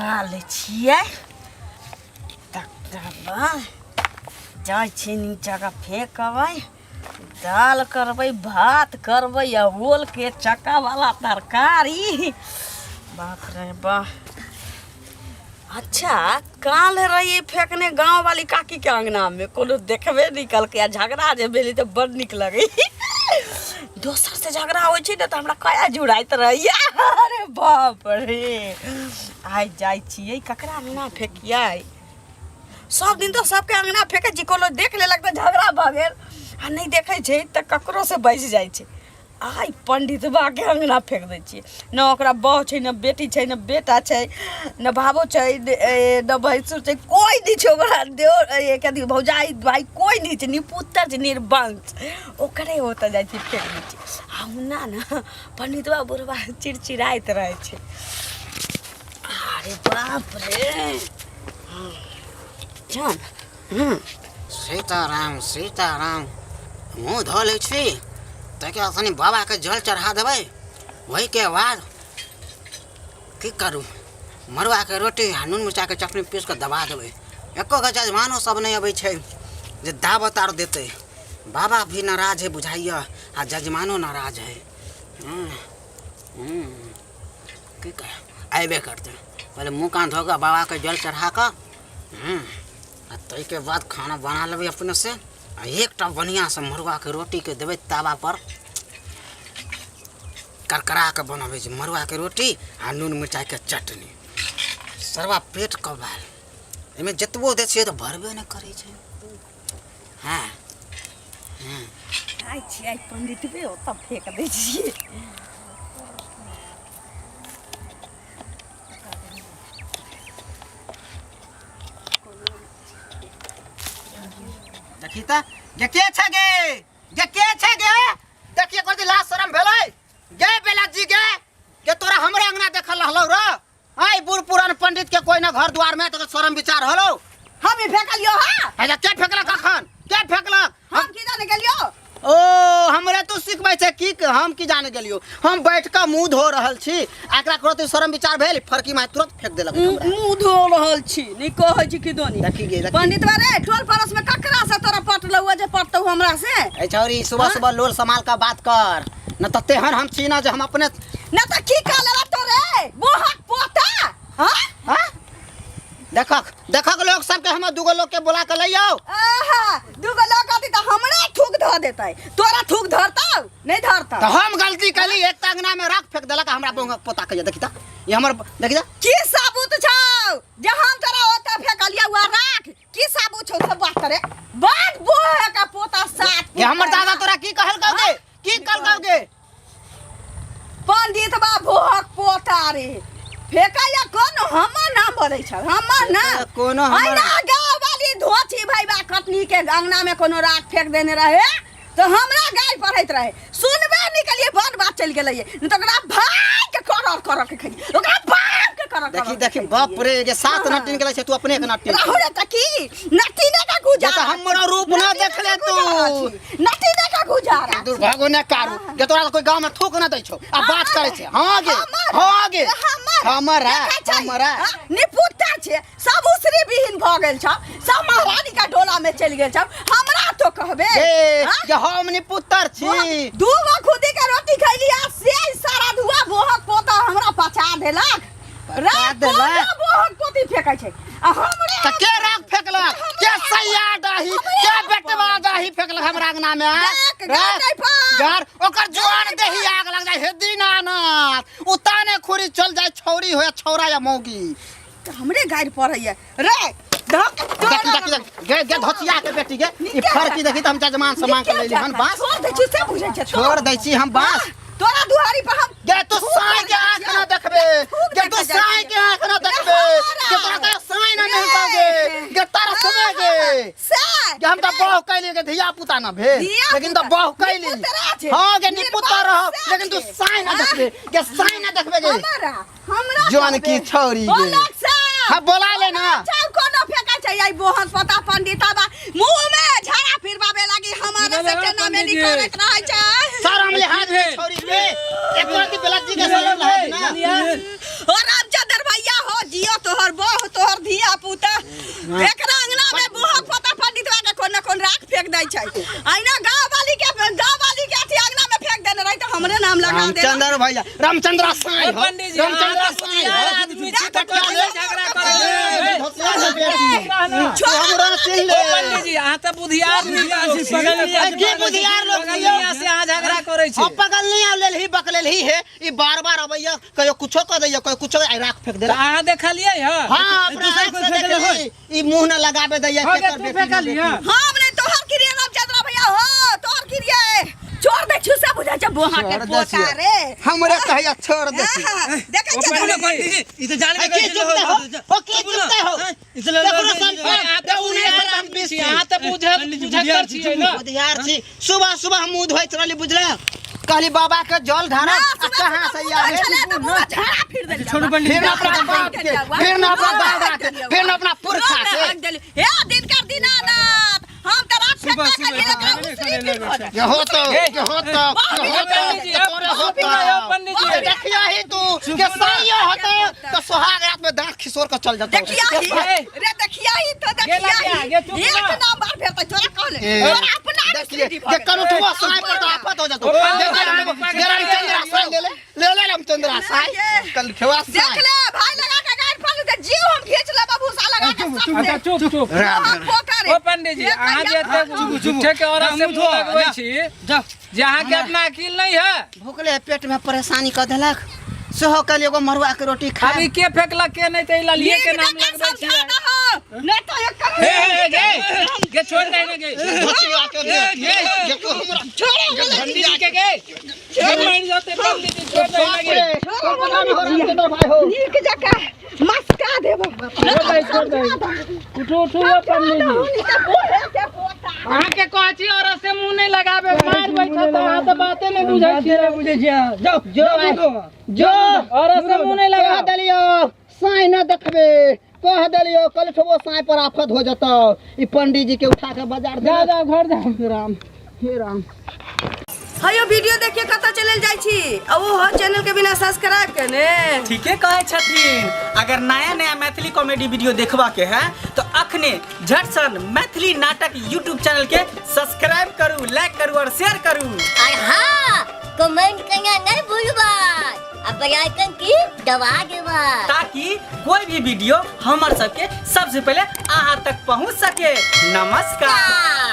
बना ले छियै तकरबा जाइ छी नीचा का फेंकबै दाल करबै भात करबै आ ओल के चक्का वाला तरकारी बाप रे बाप। अच्छा काल रही फेंकने गांव वाली काकी के अंगना में कोनो देखबे निकल के झगड़ा जे भेली तो बड़ निक लगे दोसर से झगड़ा होइ छै न त हमरा कया जुड़ाइत रहैया। अरे बाप रे आइ जाइ छियै ककरा अंगना फेंकियै सब दिन तो सबके अंगना फेंके छी कोनो देख लेलक त झगड़ा भ गेल आ नहीं देखे छै त ककरो से बैस जाइ छै। आई पंडित बा के अंगना फेंक दै छियै न ओकरा बह छै न बेटी छै न बेटा छै न भावो छै न भैंसुर छै कोई नहीं छै ओकरा देवर कथी भौजाई भाई कोई नहीं छै निपुत्र छै निर्वंश ओकरे होता जाइ छै फेंक दै छै। हमरा न पंडितबा बुढ़बा चिड़चिड़ाइत रहे छै। अरे बाप रे जान सीताराम सीताराम मुँह धो ले छी ताकि तनी बाबा के जल चढ़ा देबै वही के बाद की करू मरुआ के रोटी नून मिर्चा के चटनी पीस के दबा देबै एको गो जजमानो सब नहीं अबै छै जे दावत आर देते बाबा भी नाराज है बुझाइया आ जजमानो नाराज है। की कह अबे करते पहले मुँह कान धो के बाबा के जल चढ़ा कर तई के बाद खाना बना लेबै अपने से एकटा बढ़िया से मरुआ के रोटी के देवे तावा पर करकरा के बनाबे मरुआ के रोटी आ नून मिर्चाई के चटनी सरवा पेट कबाल एमे जतबो दे छियै त भरबे नहीं करे छै। हां आई छी आई पंडित बे ओ तब फेंक दै छियै। देखी त के छ गे देखिए कर दी लाश शरम भेलै गे बेला जी गे तोरा हमरे अंगना देखल रहलौ रे आई बूढ़ पुरान पंडित के कोई ना घर द्वार में तो शरम विचार होलो हम ही फेंकलियो हां अरे के फेंकलक अखन के फेंकलक हम की जाने गेलियो ओ हमरे तू सिखबै छै की हम की जाने गेलियो हम बैठ के मुंह धो रहल छी एकरा करत शरम विचार भेल फरकी में तुरंत फेंक देलक मुंह धो रहल छी नहीं कहै छी कि दोनी देखी गे पंडित बा रे टोल परस में ककरा से तोरा पटलौ जे पटतौ हमरा से ए छौरी सुबह सुबह लोल संभाल का बात कर न त तेहन हम छी ना जे हम अपने न त की का लेला तोरे बोहक पोता हां देखक लोग सबके हम दुगो लोग के बोला के लइयो आहा दुगो लोग आती त हमरे थूक ध देतै तोरा थूक धरतौ नहीं धरतौ तो हम गलती कली एक अंगना में राख फेंक देलक हमरा बोंग पोता के देखी त ये हमर देखी त की साबुत छौ जहां तोरा ओता फेंकलिया वा राख की साबुत छौ सब बात करे बात बोहे का पोता साथ ये हमर दादा तोरा की कहल कहगे की कहल कहगे पंडित बा बोहक पोता रे फेंकाया कोनो हमर नाम बोलै छ हमर ना कोनो हमर ना गांव वाली धोती भाई बा कटनी के अंगना में कोनो राख फेंक देने रहे तो हमरा गाय पढ़ैत रहे सुनबे निकलिए बड़ बात चल गेलै न त ओकरा भाई के कर के खई ओकरा बाप के कर देखी बाप रे जे सात नटिन गेलै छै तू अपने के नटिन रहु रे त की नटिने का गुजारा हमर रूप ना देखले तू नटिने का गुजारा दुर्भाग्य ने कारू जे तोरा कोई गांव में थूक ना दै छौ आ बात करे छै हां गे हमरा निपुत्र छै सब उसरी बिहीन भ गेल छ सब महारानी का डोला में चल गेल छ हमरा तो कहबे जे हम निपुत्र छी दूगो खुदी के रोटी खैली आ से सारा धुआ बोहक पोता हमरा पचा देलक बोहक पोती फेंकै छै आ हमरे त के राख फेंकलक के सैया दही के बेटवा दही फेंकलक हमरा अंगना में घर ओकर जुआन दही आग लग जाय हे दीनानाथ उताने खुरी चल जाय छौरी होय छौरा या मौगी त हमरे गाड़ पड़ैया रे गे धोतिया के बेटी गे ई फरकी देखी त हम जजमान सामान के लेली हन बास छोड़ दै छी से बुझै छै छोड़ दै छी हम बास तोरा दुआरी पर हम गे तू साई के आंख ना देखबे गे तू साई के आंख ना देखबे के तोरा के साई ना नहीं कहोगे गे तारा सुने गे से गे हम त बहु कैली के धिया पुता ना भे लेकिन त बहु कैली हां गे निपुत्र रह लेकिन तू साई ना देखबे गे साई ना देखबे गे हमरा जवान की छौरी गे हां बोला ले ना चल कोनो फेंका छै आई बोहन पता पंडिता बा मुंह में झाड़ा फिरबाबे लागी हमारे से केना में निकलत रहै छै शरम ले हाथ में छौरी रे एक बार की बेला जी के शरम है ना ओ रामचंद्र भैया हो जियो तो तोहर बहु तोहर धिया पुता एकरा अंगना में बुहा पोता पंडितवा के कोन न कोन राख फेंक दै छै आइना गांव वाली के अथी अंगना में फेंक देने रही तो हमरे नाम लगा दे रामचंद्र भैया रामचंद्र साईं हो पंडित जी रामचंद्र साईं हो आदमी झगड़ा करे हमरा चिल्ले पंडित जी अहाँ त बुधियार की बुधियार लोग यहाँ से अहाँ झगड़ा करे छी अब पकड़ नहीं आ लेल ही बकलेल ही है ई बार-बार अबैया कहियो कुछो क दैया कहियो कुछो राख फेंक दे अहाँ देखलिए ह हां अपना आँख से देखली ई मुंह न लगाबे दैया के तू फेंकलिए हम नहीं तोहर क्रिया रामचंद्र भैया हो तोहर क्रिया छोड़ दे छुसा बुझा जब बोहा के पोता रे हमरे कहिया छोड़ दे देखे छ पंडित जी ई त जान की चुपते हो ओ की चुपते हो देखो संपर्क अहाँ त बुझत छियै न बुधियार छी सुबह हम मुंह धोइत रहली बुझले कहली बाबा के जल ढारा कहां से यार झाड़ा फिर दे छोड़ पंडित फिर अपना बाप के फिर न अपना दादा के फिर न अपना पुरखा के हे दिन कर दीनानाथ हम त रात फेंक के ये हो तो पंडित जी देखिया ही तू के साइयो होते तो सुहाग रात में दांत खिसोर कर चल जाता देखिया ही रे देखिया ही तो देखिया ही एक नाम बार फेर तो तोरा कहले तोरा अपना देखिए ये करू तो साई पर तो आफत हो जातो रामचंद्र साई ले रामचंद्र साई कल खेवा देख साई ले भाई लगा के गाड़ पर दे जीव हम खींच ले बाबूसा लगा के सब चुप ओ पंडित जी अहाँ जे एते झूठे के औरत से मुंह लगबै छी जहाँ के अपना अकील नहीं है भूखले पेट में परेशानी क देलक सेहो कल एगो मरुआ के रोटी खा अभी के फेंकलक के नहीं त लिए के नाम लगबै छी नहीं तो एक कर गे छोड़ दे गे धोतिया के ये को हमरा छोड़ पंडित जी के गे छोड़ मान जाते पंडित जी छोड़ दे गे रामचंद्र भाई हो नीक जका मस्का देबो छोड़ दे उठो पंडित जी अहाँ के कहै छी और से मुंह नहीं लगाबे मार बैठो तो अहाँ तो बाते नहीं बुझै छी जो और से मुंह नहीं लगा दलियो साई न देखबे कह दलियो कल ठबो साई पर आफत हो जतो ई पंडित जी के उठा के बाजार दे जा घर जा राम हे राम हयो वीडियो देखिए कत चलल जाय छी आ वो हो चैनल के बिना सब्सक्राइब करने ठीके कहे छथिन अगर नया मैथिली कॉमेडी वीडियो देखबा के है तो अखने झट सन मैथिली नाटक यूट्यूब चैनल के सब्सक्राइब करू लाइक करू और शेयर करू और हाँ कमेंट करना नहीं भूलबा अब बेल आइकन की दबा देबा ताकि कोई भी वीडियो हमार सबके सबसे पहले अहाँ तक पहुंच सके नमस्कार।